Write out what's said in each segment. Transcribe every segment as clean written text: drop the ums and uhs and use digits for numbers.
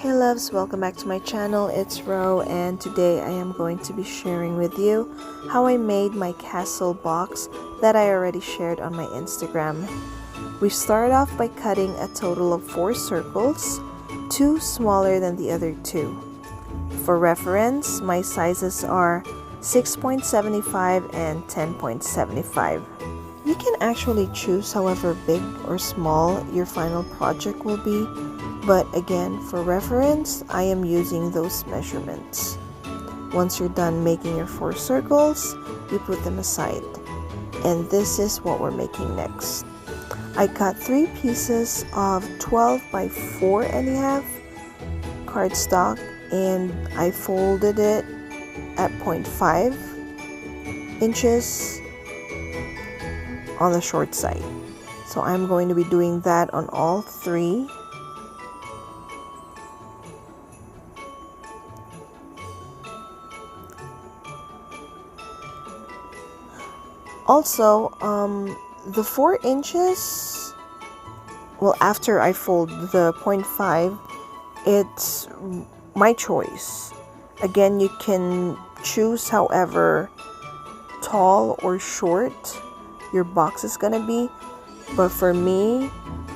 Hey loves, welcome back to my channel. It's Ro, and today I am going to be sharing with you how I made my castle box that I already shared on my Instagram. We started off by cutting a total of 4 circles, 2 smaller than the other 2. For reference, my sizes are 6.75 and 10.75. You can actually choose however big or small your final project will be, but again, for reference, I am using those measurements. Once you're done making your 4 circles, you put them aside. And this is what we're making next. I cut 3 pieces of 12 by 4.5 cardstock, and I folded it at 0.5 inches on the short side. So I'm going to be doing that on all 3. Also, the 4 inches, well, after I fold the 0.5, it's my choice. Again, you can choose however tall or short your box is gonna be, but for me,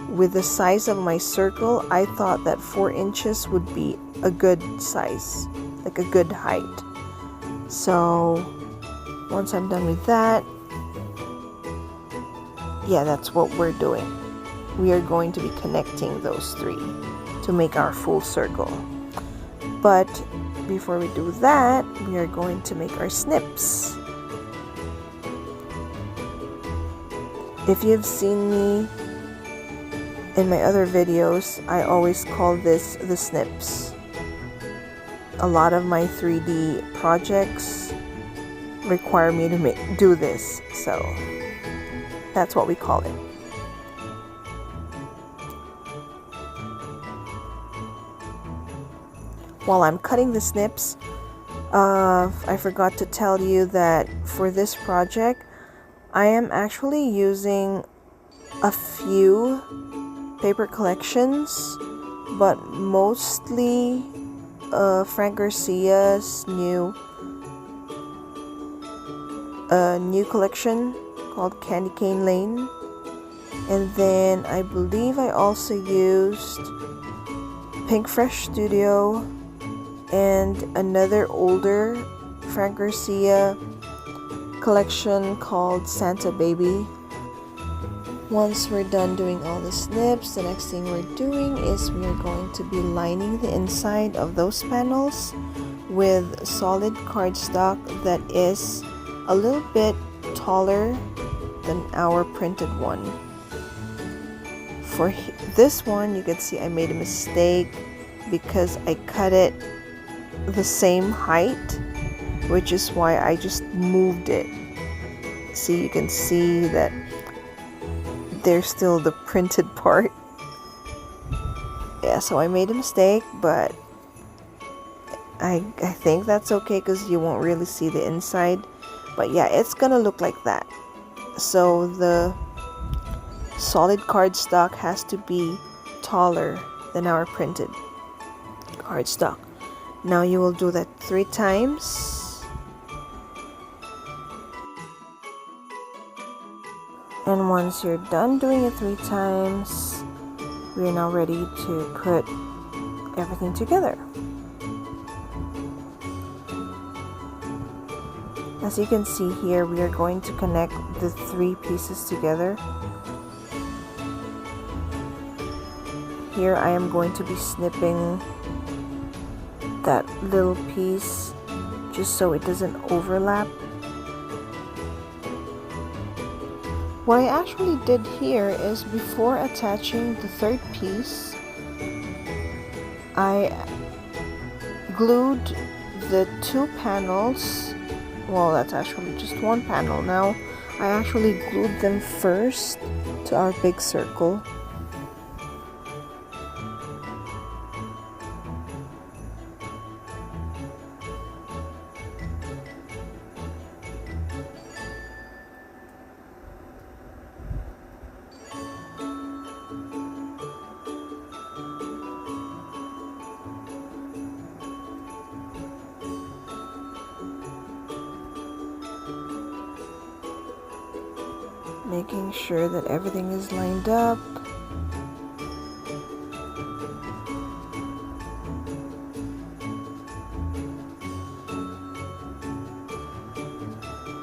with the size of my circle, I thought that 4 inches would be a good size, like a good height. So once I'm done with that, yeah, that's what we're doing. We are going to be connecting those 3 to make our full circle. But before we do that, we are going to make our snips. If you've seen me in my other videos, I always call this the snips. A lot of my 3D projects require me to do this, so that's what we call it. While I'm cutting the snips, I forgot to tell you that for this project, I am actually using a few paper collections, but mostly Frank Garcia's new collection called Candy Cane Lane. And then I believe I also used Pink Fresh Studio and another older Frank Garcia collection called Santa Baby. Once we're done doing all the snips, the next thing we're doing is we are going to be lining the inside of those panels with solid cardstock that is a little bit taller than our printed one. For this one, you can see I made a mistake because I cut it the same height, which is why I just moved it. See, you can see that there's still the printed part. Yeah, so I made a mistake, but I think that's okay because you won't really see the inside. But yeah, it's gonna look like that. So the solid cardstock has to be taller than our printed cardstock. Now you will do that 3 times. And once you're done doing it 3 times, we are now ready to put everything together. As you can see here, we are going to connect the 3 pieces together. Here I am going to be snipping that little piece just so it doesn't overlap. What I actually did here is before attaching the 3rd piece, I glued the 2 panels. Well, that's actually just 1 panel now. I actually glued them first to our big circle. making sure that everything is lined up.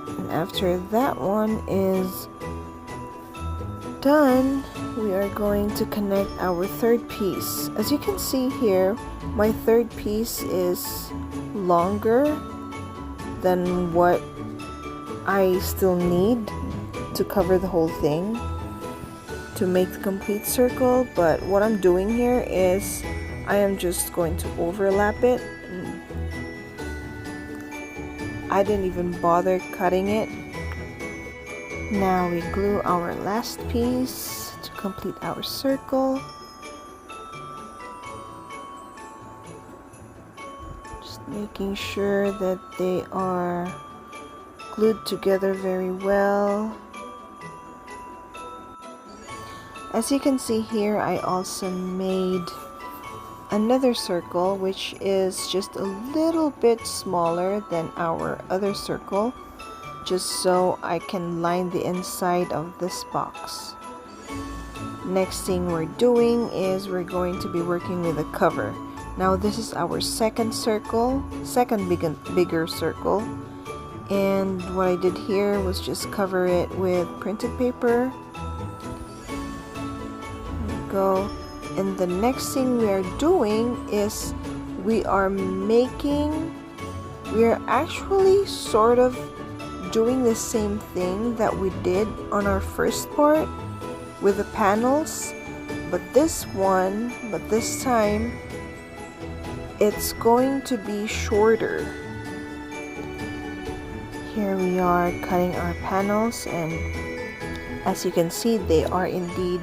And after that one is done, we are going to connect our third piece. As you can see here, my third piece is longer than what I still need to cover the whole thing to make the complete circle. But what I'm doing here is I am just going to overlap it. I didn't even bother cutting it. Now we glue our last piece to complete our circle. Just making sure that they are glued together very well. As you can see here, I also made another circle which is just a little bit smaller than our other circle, just so I can line the inside of this box. Next thing we're doing is we're going to be working with a cover. Now this is our second bigger circle, and what I did here was just cover it with printed paper. There we go. And the next thing we are doing is we are actually sort of doing the same thing that we did on our first part with the panels, but this time it's going to be shorter. Here we are cutting our panels, and as you can see, they are indeed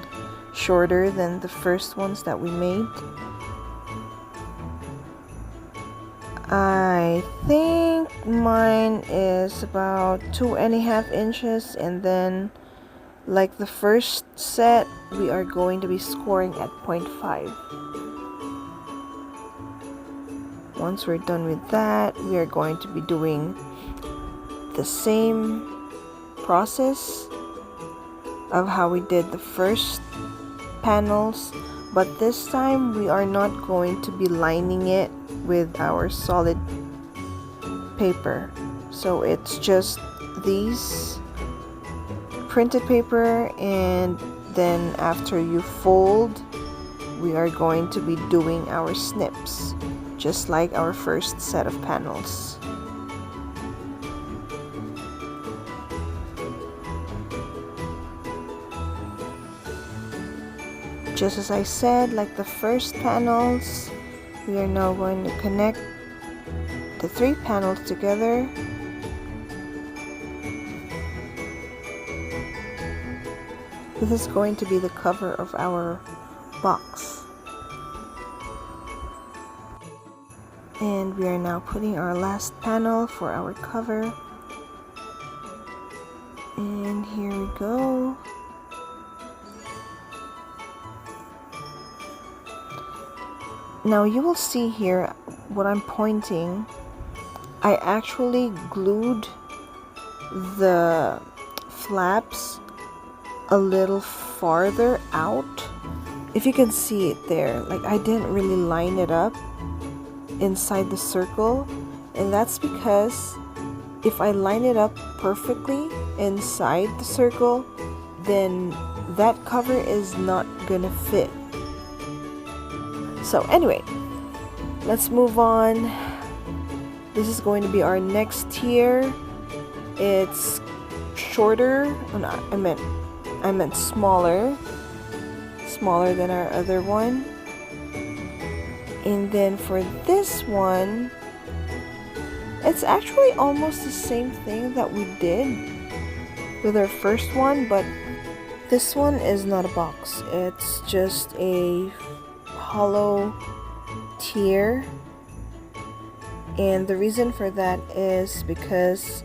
shorter than the first ones that we made. I think mine is about 2.5 inches, and then like the first set, we are going to be scoring at 0.5. Once we're done with that, we are going to be doing the same process of how we did the first panels, but this time we are not going to be lining it with our solid paper. So it's just these printed paper, and then after you fold, we are going to be doing our snips, just like our first set of panels. Just as I said, like the first panels, we are now going to connect the 3 panels together. This is going to be the cover of our box. And we are now putting our last panel for our cover. And here we go. Now you will see here what I'm pointing. I actually glued the flaps a little farther out. If you can see it there, like I didn't really line it up inside the circle, and that's because if I line it up perfectly inside the circle, then that cover is not gonna fit. So anyway, let's move on. This is going to be our next tier. It's shorter. Oh, no, I meant smaller than our other one. And then for this one, it's actually almost the same thing that we did with our first one, but this one is not a box. It's just a hollow tier, and the reason for that is because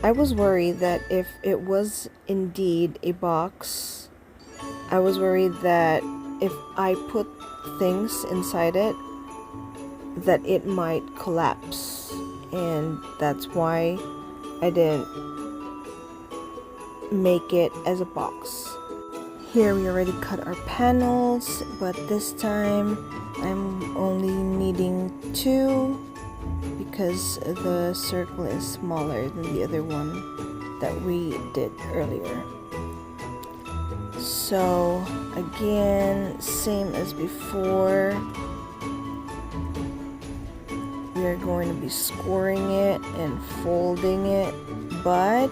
I was worried that if it was indeed a box, I was worried that if I put things inside it, that it might collapse, and that's why I didn't make it as a box. Here we already cut our panels, but this time I'm only needing 2 because the circle is smaller than the other one that we did earlier. So again, same as before, we are going to be scoring it and folding it, but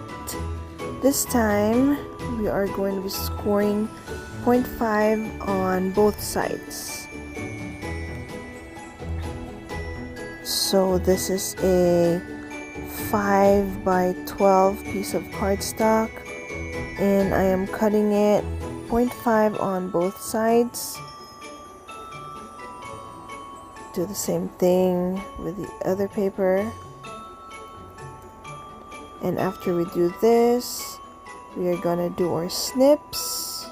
this time we are going to be scoring 0.5 on both sides. So this is a 5 by 12 piece of cardstock, and I am cutting it 0.5 on both sides. Do the same thing with the other paper. And after we do this, we are gonna do our snips,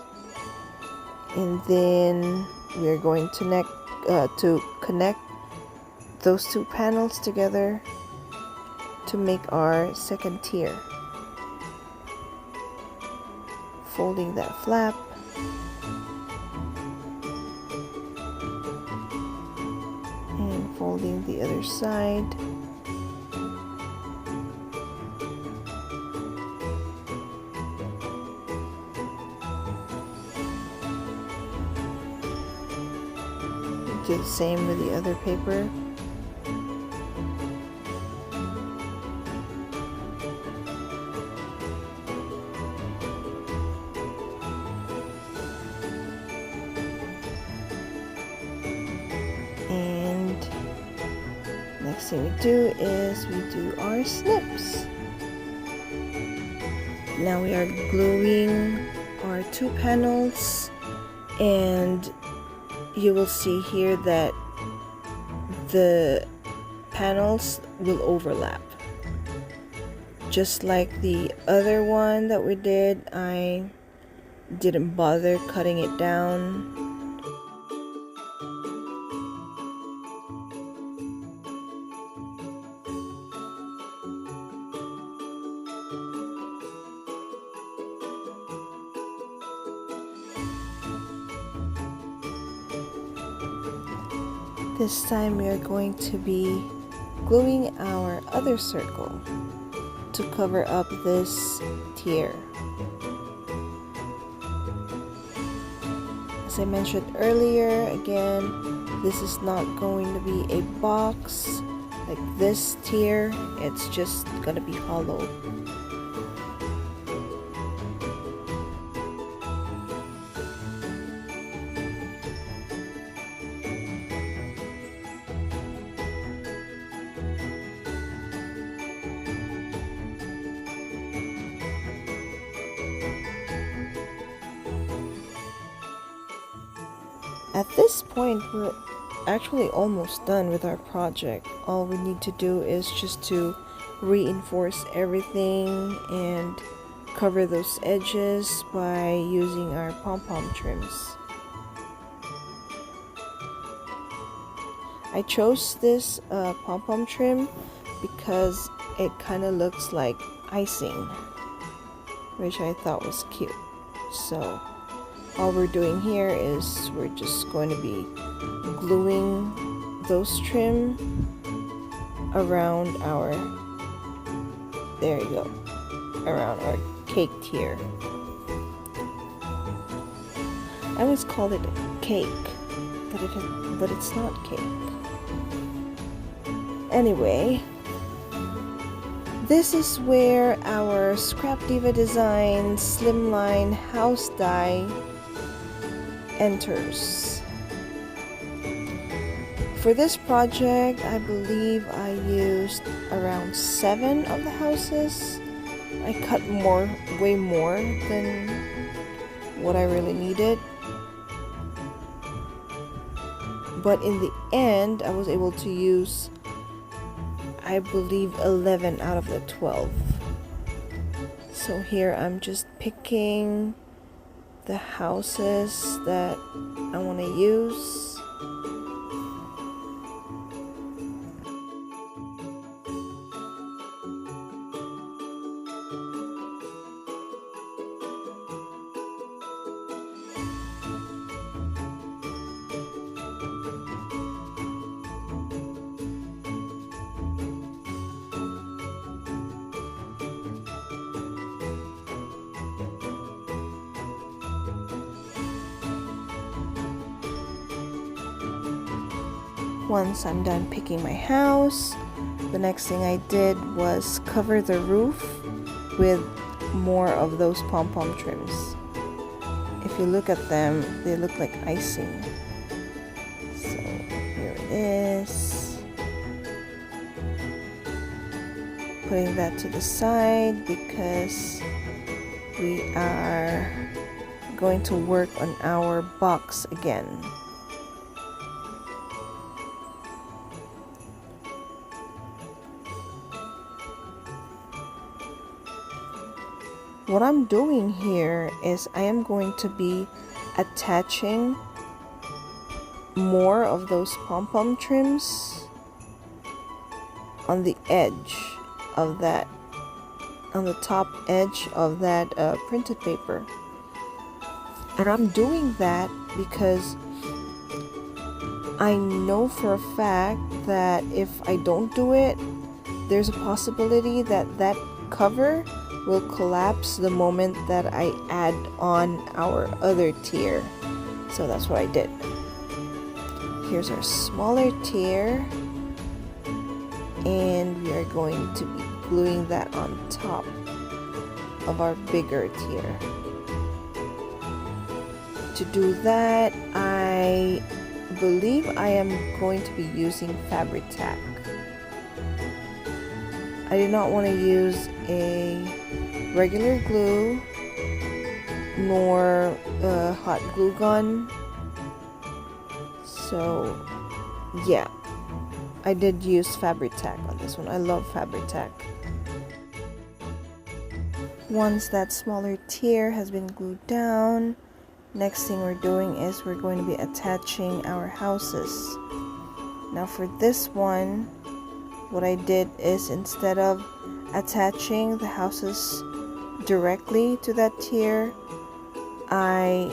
and then we are going to connect those 2 panels together to make our second tier. Folding that flap, and folding the other side. Do the same with the other paper. And next thing we do is we do our snips. Now we are gluing our 2 panels, and you will see here that the panels will overlap. Just like the other one that we did, I didn't bother cutting it down. This time we are going to be gluing our other circle to cover up this tier. As I mentioned earlier, again, this is not going to be a box like this tier, it's just gonna be hollow. At this point, we're actually almost done with our project. All we need to do is just to reinforce everything and cover those edges by using our pom-pom trims. I chose this pom-pom trim because it kind of looks like icing, which I thought was cute. So all we're doing here is we're just going to be gluing those trim around our, there you go, around our cake tier. I always called it cake, but it's not cake. Anyway, this is where our ScrapDivadesigns Slimline House Die enters. For this project, I believe I used around 7 of the houses. I cut way more than what I really needed. But in the end, I was able to use, I believe, 11 out of the 12. So here I'm just picking the houses that I want to use. Once I'm done picking my house, the next thing I did was cover the roof with more of those pom-pom trims. If you look at them, they look like icing. So here it is. Putting that to the side because we are going to work on our box again. What I'm doing here is I am going to be attaching more of those pom-pom trims on the edge of that, on the top edge of that printed paper. And I'm doing that because I know for a fact that if I don't do it, there's a possibility that that cover will collapse the moment that I add on our other tier. So that's what I did. Here's our smaller tier, and we are going to be gluing that on top of our bigger tier. To do that, I believe I am going to be using fabric tack. I did not want to use a regular glue nor a hot glue gun, so yeah, I did use fabric tack on this one. I love fabric tack. Once that smaller tier has been glued down, next thing we're doing is we're going to be attaching our houses. Now for this one, what I did is instead of attaching the houses directly to that tier, I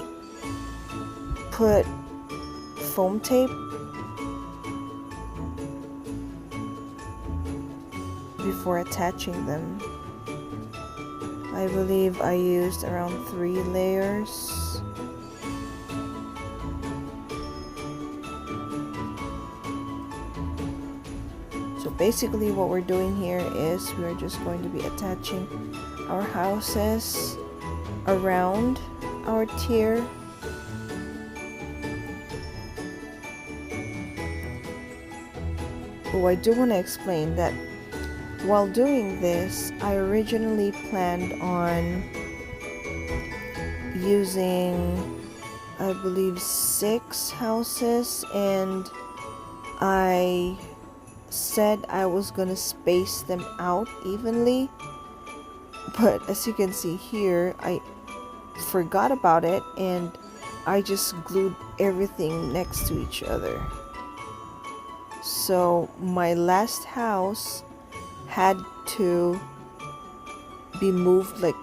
put foam tape before attaching them. I believe I used around 3 layers. So basically what we're doing here is we're just going to be attaching our houses around our tier. Oh, I do want to explain that while doing this, I originally planned on using, I believe, 6 houses, and I said I was gonna space them out evenly, but as you can see here, I forgot about it and I just glued everything next to each other. So my last house had to be moved like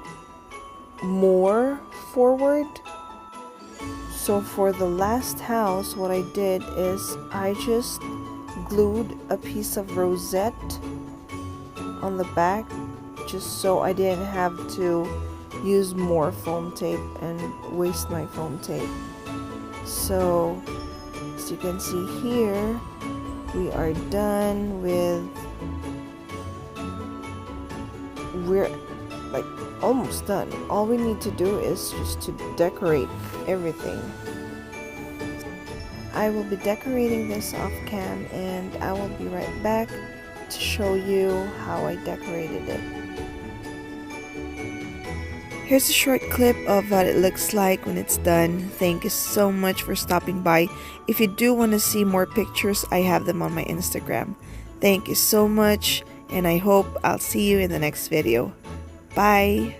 more forward. So for the last house, what I did is I just glued a piece of rosette on the back just so I didn't have to use more foam tape and waste my foam tape. So as you can see here, we are done with, we're like almost done. All we need to do is just to decorate everything. I will be decorating this off cam and I will be right back to show you how I decorated it. Here's a short clip of what it looks like when it's done. Thank you so much for stopping by. If you do want to see more pictures, I have them on my Instagram. Thank you so much, and I hope I'll see you in the next video. Bye!